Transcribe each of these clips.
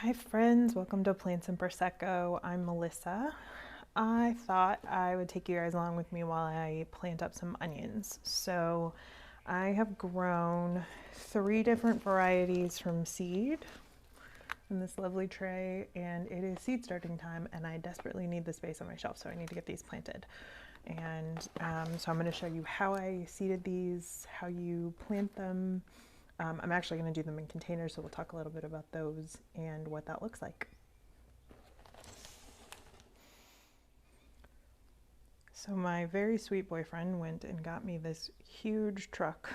Hi friends, welcome to Plants and Prosecco. I'm Melissa. I thought I would take you guys along with me while I plant up some onions. So I have grown 3 different varieties from seed in this lovely tray, and it is seed starting time and I desperately need the space on my shelf, so I need to get these planted. And so I'm going to show you how I seeded these, how you plant them. I'm actually going to do them in containers, so we'll talk a little bit about those and what that looks like. So my very sweet boyfriend went and got me this huge truck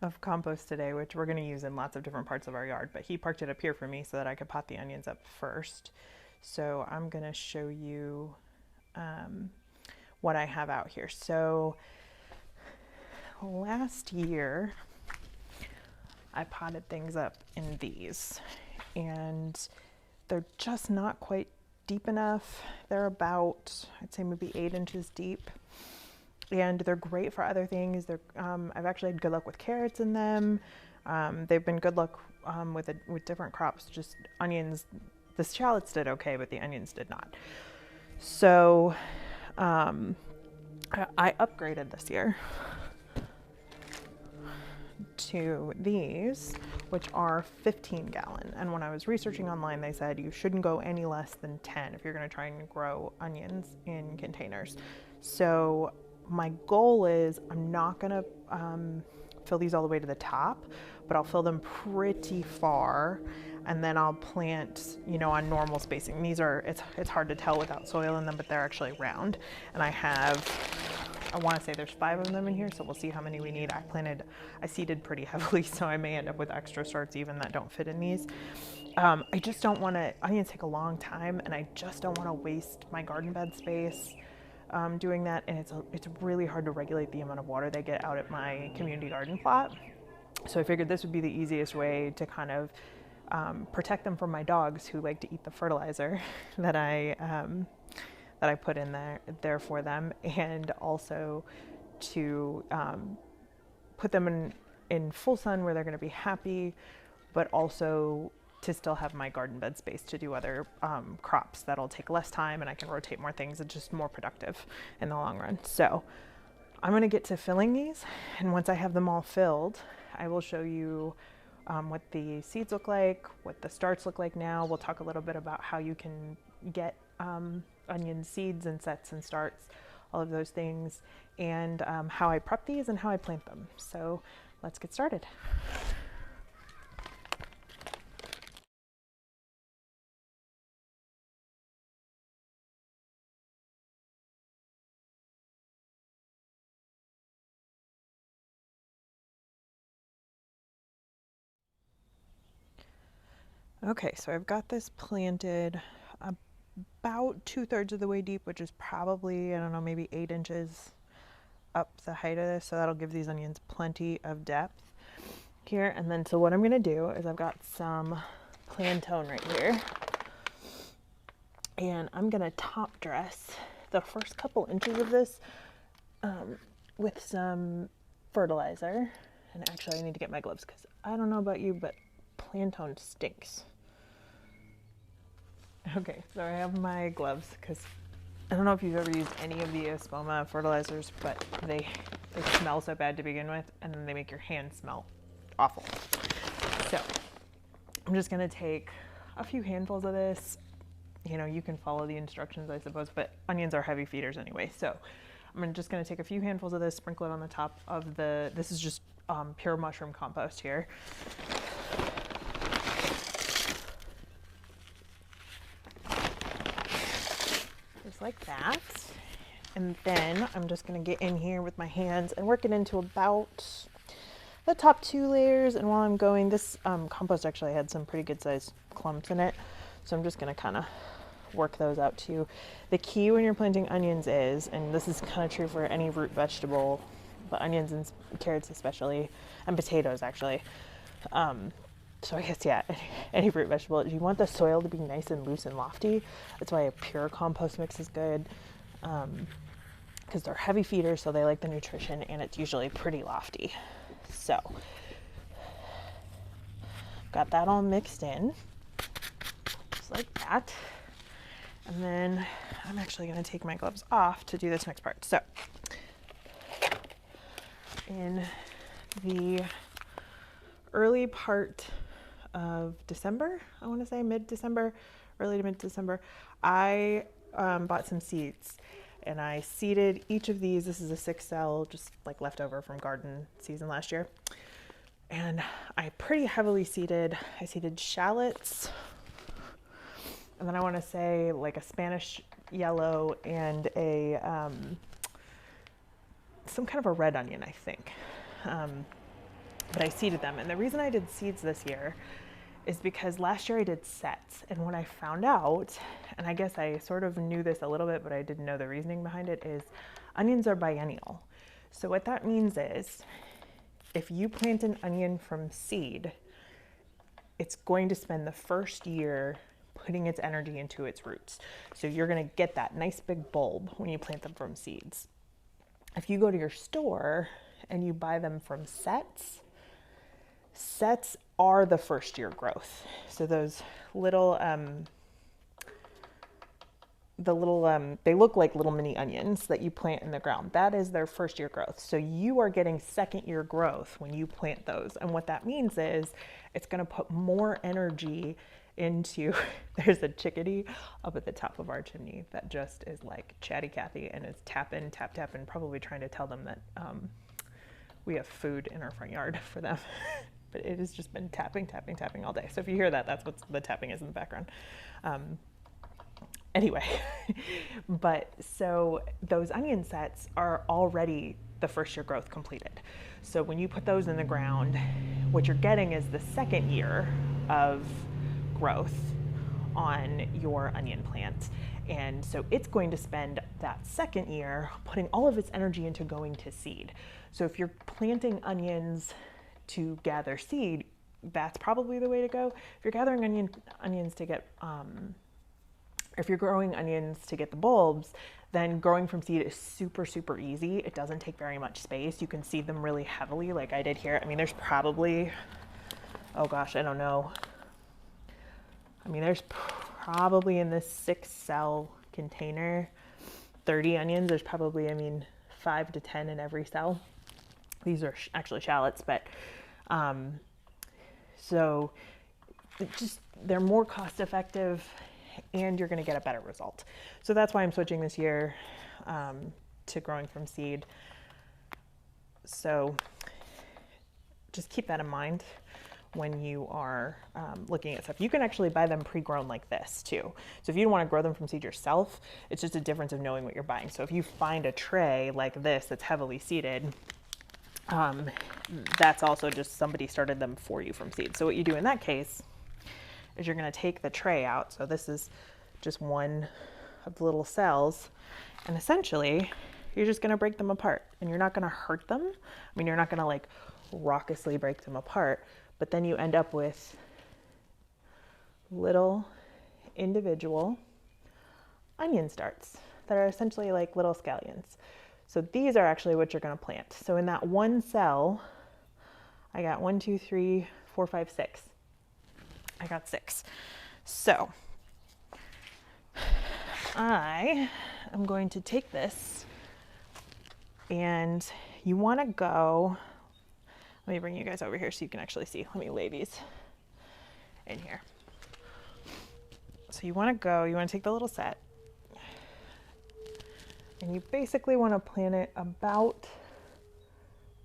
of compost today, which we're going to use in lots of different parts of our yard, but he parked it up here for me so that I could pot the onions up first. So I'm going to show you what I have out here. So last year I potted things up in these, and they're just not quite deep enough. They're about, I'd say maybe 8 inches deep, and they're great for other things. I've actually had good luck with carrots in them. They've been good luck with different crops. Just onions, the shallots did okay, but the onions did not. So I upgraded this year to these, which are 15 gallon. And when I was researching online, they said you shouldn't go any less than 10 if you're going to try and grow onions in containers. So my goal is I'm not going to fill these all the way to the top, but I'll fill them pretty far, and then I'll plant, on normal spacing. These are, it's hard to tell without soil in them, but they're actually round. And I want to say there's 5 of them in here, so we'll see how many we need. I seeded pretty heavily, so I may end up with extra starts even that don't fit in these. I just don't want to, onions take a long time, and I just don't want to waste my garden bed space doing that. And it's really hard to regulate the amount of water they get out at my community garden plot. So I figured this would be the easiest way to kind of protect them from my dogs who like to eat the fertilizer that I put in there for them, and also to put them in full sun where they're going to be happy, but also to still have my garden bed space to do other crops that'll take less time, and I can rotate more things. It's just more productive in the long run. So I'm going to get to filling these, and once I have them all filled, I will show you what the seeds look like, what the starts look like now. We'll talk a little bit about how you can get onion seeds and sets and starts, all of those things, and how I prep these and how I plant them. So let's get started. Okay, so I've got this planted about 2/3 of the way deep, which is probably, I don't know, maybe 8 inches up the height of this. So that'll give these onions plenty of depth here. And then, so what I'm going to do is I've got some plantain right here, and I'm going to top dress the first couple inches of this with some fertilizer. And actually I need to get my gloves because I don't know about you, but plantain stinks. Okay, so I have my gloves because I don't know if you've ever used any of the Espoma fertilizers, but they smell so bad to begin with, and then they make your hands smell awful. So I'm just going to take a few handfuls of this. You can follow the instructions, I suppose, but onions are heavy feeders anyway. So I'm just going to take a few handfuls of this, sprinkle it on the top of this is just pure mushroom compost here. Just like that. And then I'm just going to get in here with my hands and work it into about the top 2 layers. And while I'm going, this compost actually had some pretty good sized clumps in it, so I'm just going to kind of work those out too. The key when you're planting onions is, and this is kind of true for any root vegetable, but onions and carrots especially, and potatoes actually, so I guess, yeah, any fruit vegetable, you want the soil to be nice and loose and lofty. That's why a pure compost mix is good, because they're heavy feeders, so they like the nutrition, and it's usually pretty lofty. So got that all mixed in. just like that. And then I'm actually going to take my gloves off to do this next part. So in the early part of December, I want to say mid-December, early to mid-December, I bought some seeds and I seeded each of these. This is a 6-cell, just like leftover from garden season last year. And I pretty heavily seeded. I seeded shallots, and then I want to say like a Spanish yellow and a some kind of a red onion, I think. But I seeded them. And the reason I did seeds this year is because last year I did sets. And what I found out, and I guess I sort of knew this a little bit, but I didn't know the reasoning behind it, is onions are biennial. So what that means is if you plant an onion from seed, it's going to spend the first year putting its energy into its roots. So you're going to get that nice big bulb when you plant them from seeds. If you go to your store and you buy them from sets, sets are the first year growth. So those little, they look like little mini onions that you plant in the ground. That is their first year growth. So you are getting second year growth when you plant those. And what that means is it's going to put more energy into, there's a chickadee up at the top of our chimney that just is like chatty Cathy and is tapping, probably trying to tell them that we have food in our front yard for them. But it has just been tapping all day. So if you hear that, that's what the tapping is in the background. Anyway, but so those onion sets are already the first year growth completed. So when you put those in the ground, what you're getting is the second year of growth on your onion plant. And so it's going to spend that second year putting all of its energy into going to seed. So if you're planting onions to gather seed, that's probably the way to go. If you're gathering onions to get, if you're growing onions to get the bulbs, then growing from seed is super, super easy. It doesn't take very much space. You can seed them really heavily like I did here. I mean, there's probably, oh gosh, I don't know. I mean, there's probably in this 6-cell container, 30 onions. There's probably, 5 to 10 in every cell. These are actually shallots, but so they're more cost effective and you're going to get a better result. So that's why I'm switching this year to growing from seed. So just keep that in mind when you are looking at stuff. You can actually buy them pre-grown like this too. So if you don't want to grow them from seed yourself, it's just a difference of knowing what you're buying. So if you find a tray like this that's heavily seeded, that's also just somebody started them for you from seed. So what you do in that case is you're going to take the tray out. So this is just one of the little cells, and essentially you're just going to break them apart, and you're not going to hurt them. You're not going to like raucously break them apart, but then you end up with little individual onion starts that are essentially like little scallions. So these are actually what you're going to plant. So in that one cell, I got 1, 2, 3, 4, 5, 6. I got 6. So I am going to take this, and you want to go, let me bring you guys over here so you can actually see. Let me lay these in here. So you want to take the little set, and you basically want to plant it about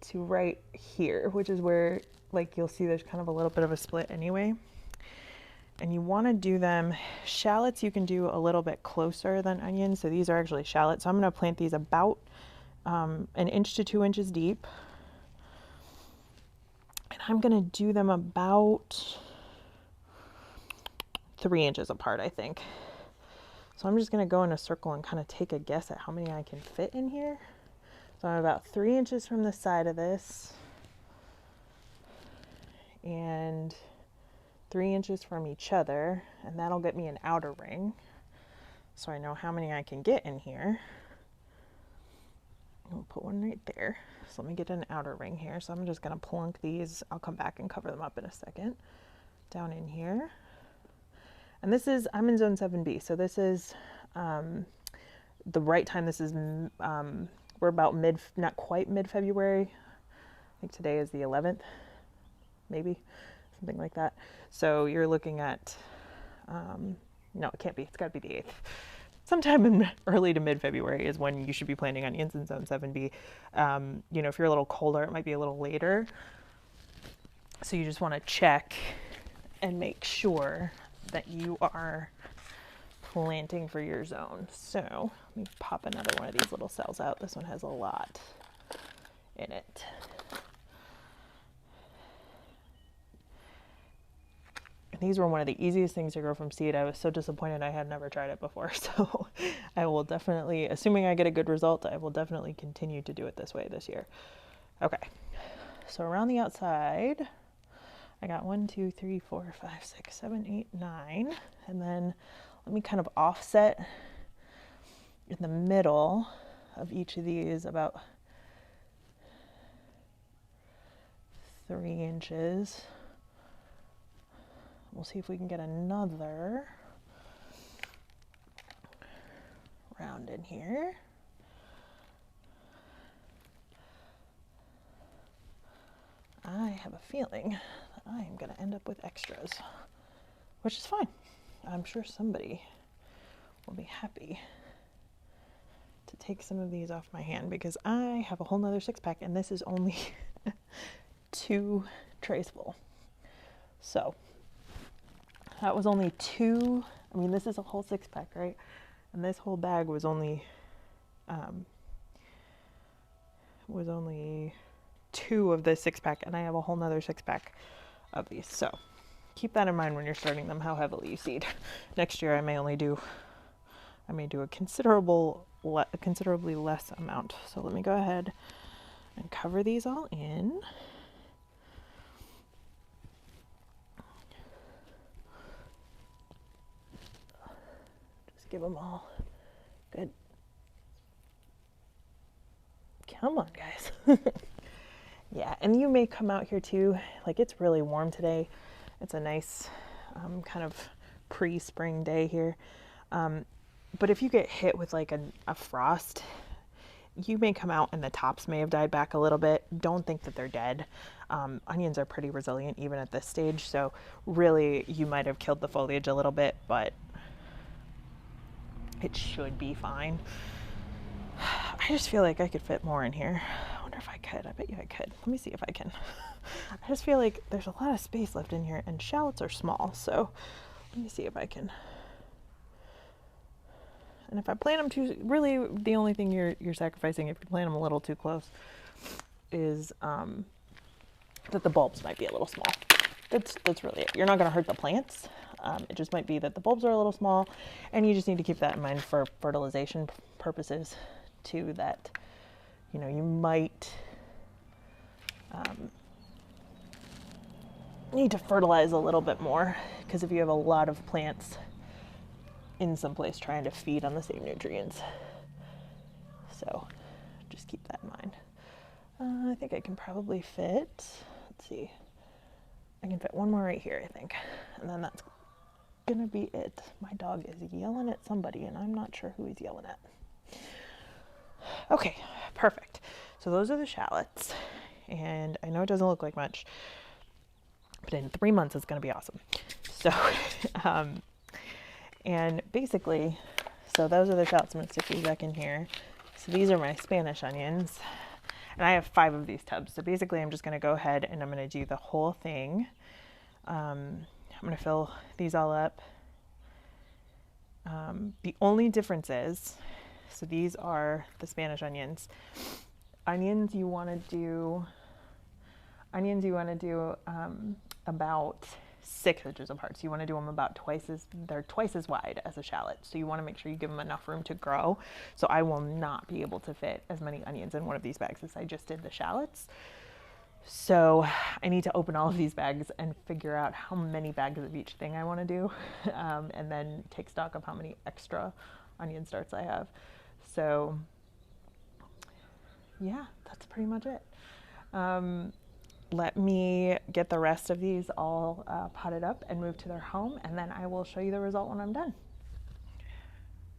to right here, which is where, like, you'll see there's kind of a little bit of a split anyway. And you want to do them, shallots you can do a little bit closer than onions. So these are actually shallots. So I'm going to plant these about 1 inch to 2 inches deep. And I'm going to do them about 3 inches apart, I think. So I'm just going to go in a circle and kind of take a guess at how many I can fit in here. So I'm about 3 inches from the side of this and 3 inches from each other, and that'll get me an outer ring. So I know how many I can get in here. We'll put one right there. So let me get an outer ring here. So I'm just going to plunk these. I'll come back and cover them up in a second. Down in here. And this is, I'm in zone 7B, so this is the right time. This is, we're about not quite mid-February. I think today is the 11th, maybe, something like that. So you're looking at, no, it can't be, it's got to be the 8th. Sometime in early to mid-February is when you should be planting onions in zone 7B. You know, if you're a little colder, it might be a little later. So you just want to check and make sure that you are planting for your zone. So let me pop another one of these little cells out. This one has a lot in it. And these were one of the easiest things to grow from seed. I was so disappointed I had never tried it before. So I will definitely, assuming I get a good result, I will definitely continue to do it this way this year. Okay, so around the outside, I got 1, 2, 3, 4, 5, 6, 7, 8, 9. And then let me kind of offset in the middle of each of these about 3 inches. We'll see if we can get another round in here. I have a feeling that I am going to end up with extras, which is fine. I'm sure somebody will be happy to take some of these off my hand because I have a whole nother 6-pack and this is only 2 trays full. So that was only 2. I mean, this is a whole 6-pack, right? And this whole bag was only 2 of the 6-pack, and I have a whole nother 6-pack of these. So keep that in mind when you're starting them, how heavily you seed. Next year I may do a considerably less amount. So let me go ahead and cover these all in. Just give them all good. Come on, guys. Yeah, and you may come out here too, like it's really warm today. It's a nice kind of pre-spring day here. But if you get hit with like a frost, you may come out and the tops may have died back a little bit. Don't think that they're dead. Onions are pretty resilient even at this stage, so really you might have killed the foliage a little bit, but it should be fine. I just feel like I could fit more in here. I wonder if I could. I bet you I could. Let me see if I can. I just feel like there's a lot of space left in here, and shallots are small, so let me see if I can. And if I plant them too, really the only thing you're sacrificing if you plant them a little too close is that the bulbs might be a little small. That's really it. You're not going to hurt the plants. It just might be that the bulbs are a little small, and you just need to keep that in mind for fertilization purposes too, that you know you might need to fertilize a little bit more, because if you have a lot of plants in some place trying to feed on the same nutrients. So just keep that in mind. I think I can probably fit, let's see, I can fit one more right here, I think, and then that's gonna be it. My dog is yelling at somebody and I'm not sure who he's yelling at. Okay, perfect. So those are the shallots, and I know it doesn't look like much, but in 3 months it's going to be awesome. So, and basically, so those are the shallots. I'm going to stick these back in here. So these are my Spanish onions, and I have 5 of these tubs. So basically I'm just going to go ahead and I'm going to do the whole thing. I'm going to fill these all up. The only difference is, so these are the Spanish onions. Onions you want to do about 6 inches apart. So you want to do them about they're twice as wide as a shallot. So you want to make sure you give them enough room to grow. So I will not be able to fit as many onions in one of these bags as I just did the shallots. So I need to open all of these bags and figure out how many bags of each thing I want to do, and then take stock of how many extra onion starts I have. So yeah, that's pretty much it. let me get the rest of these all potted up and move to their home, and then I will show you the result when I'm done.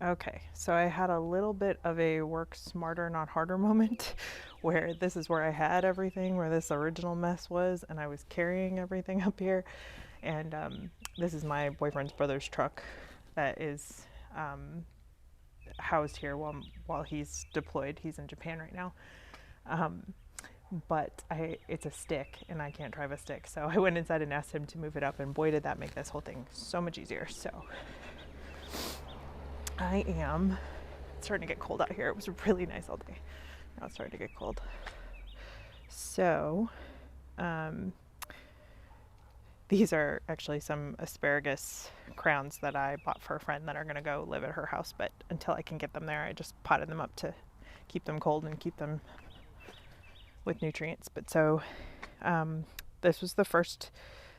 Okay, so I had a little bit of a work smarter, not harder moment where this is where I had everything, where this original mess was, and I was carrying everything up here. And this is my boyfriend's brother's truck that is housed here while he's deployed. He's in Japan right now. But it's a stick, and I can't drive a stick. So I went inside and asked him to move it up, and boy, did that make this whole thing so much easier. So it's starting to get cold out here. It was really nice all day. Now it's starting to get cold. So, these are actually some asparagus crowns that I bought for a friend that are going to go live at her house. But until I can get them there, I just potted them up to keep them cold and keep them with nutrients. But so, this was the first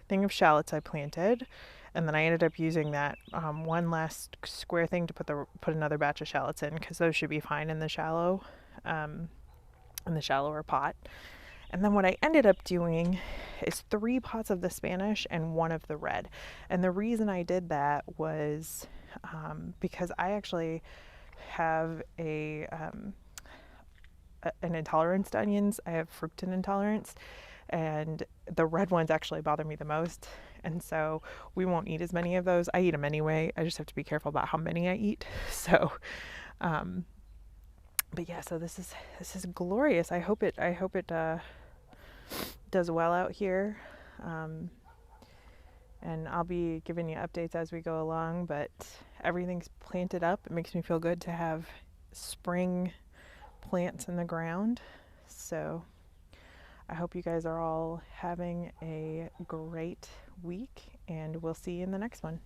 thing of shallots I planted. And then I ended up using that one last square thing to put another batch of shallots in, because those should be fine in the shallower pot. And then what I ended up doing is 3 pots of the Spanish and 1 of the red. And the reason I did that was because I actually have an intolerance to onions. I have fructan intolerance, and the red ones actually bother me the most. And so we won't eat as many of those. I eat them anyway. I just have to be careful about how many I eat. So, but yeah, so this is glorious. I hope it does well out here. And I'll be giving you updates as we go along, but everything's planted up. It makes me feel good to have spring plants in the ground. So I hope you guys are all having a great week, and we'll see you in the next one.